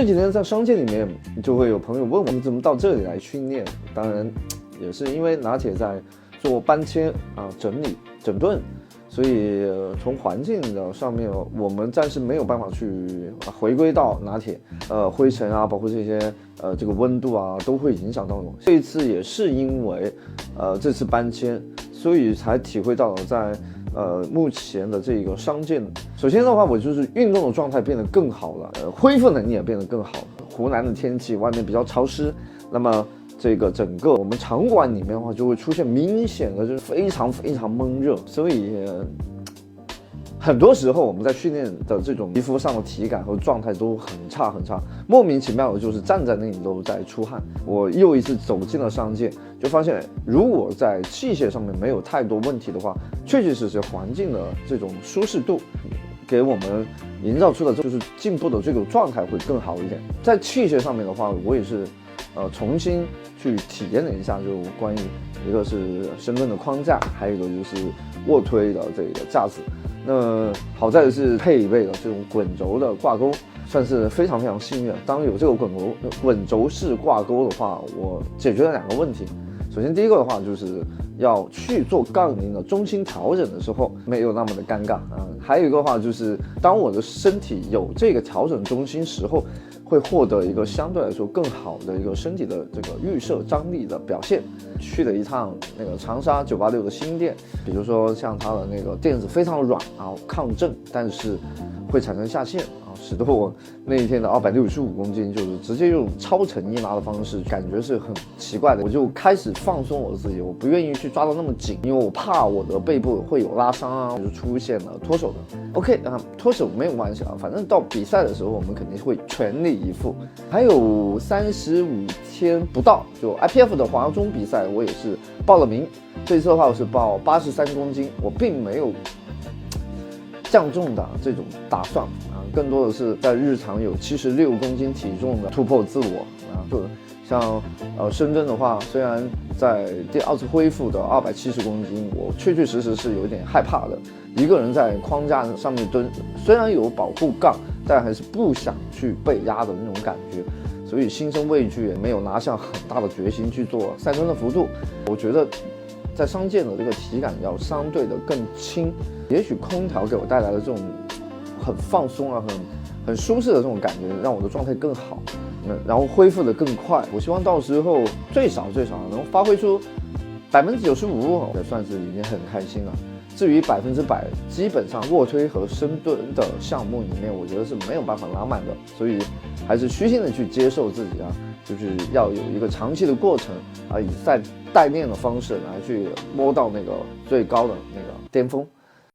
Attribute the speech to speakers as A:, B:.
A: 这几天在商界里面就会有朋友问我，你怎么到这里来训练？当然也是因为拿铁在做搬迁啊、整理、整顿，所以从环境的上面，我们暂时没有办法去回归到拿铁，灰尘啊，包括这些这个温度啊，都会影响到我。这一次也是因为这次搬迁，所以才体会到了在目前的这个商界，首先的话，我就是运动的状态变得更好了，恢复能力也变得更好了。湖南的天气外面比较潮湿，那么这个整个我们场馆里面的话，就会出现明显的就是非常闷热，所以很多时候我们在训练的这种皮肤上的体感和状态都很差，莫名其妙的就是站在那里都在出汗。我又一次走进了商界，就发现如果在器械上面没有太多问题的话，确实环境的这种舒适度给我们营造出的就是进步的这个状态会更好一点。在器械上面的话，我也是重新去体验了一下，就关于一个是深蹲的框架，还有一个就是卧推的这个架子。那好在的是配备了这种滚轴的挂钩，算是非常幸运。当有这个滚轴式挂钩的话，我解决了2个问题。首先第一个的话就是要去做杠铃的中心调整的时候没有那么的尴尬啊，还有一个的话就是当我的身体有这个调整中心时候，会获得一个相对来说更好的一个身体的这个预设张力的表现。去了一趟那个长沙986的新店，比如说像它的那个垫子非常软啊，抗震，但是会产生下陷啊，使得我那一天的265公斤就是直接用超沉一拉的方式，感觉是很奇怪的。我就开始放松我自己，我不愿意去抓到那么紧，因为我怕我的背部会有拉伤啊，就出现了脱手的。OK 啊，脱手没有关系啊，反正到比赛的时候我们肯定会全力以赴。还有35天不到，就 IPF 的华中比赛，我也是报了名。这次的话我是报83公斤，我并没有降重的这种打算啊，更多的是在日常有76公斤体重的突破自我啊。就像深蹲的话，虽然在第2次恢复的270公斤，我确实是有点害怕的。一个人在框架上面蹲，虽然有保护杠，但还是不想去被压的那种感觉，所以心生畏惧，也没有拿下很大的决心去做3蹲的幅度。我觉得在商界的这个体感要相对的更轻，也许空调给我带来的这种很放松啊、很舒适的这种感觉，让我的状态更好，然后恢复的更快。我希望到时候最少能发挥出95%，也算是已经很开心了。至于100%，基本上卧推和深蹲的项目里面，我觉得是没有办法拉满的，所以还是虚心的去接受自己啊，就是要有一个长期的过程啊，以代练的方式来去摸到那个最高的那个巅峰。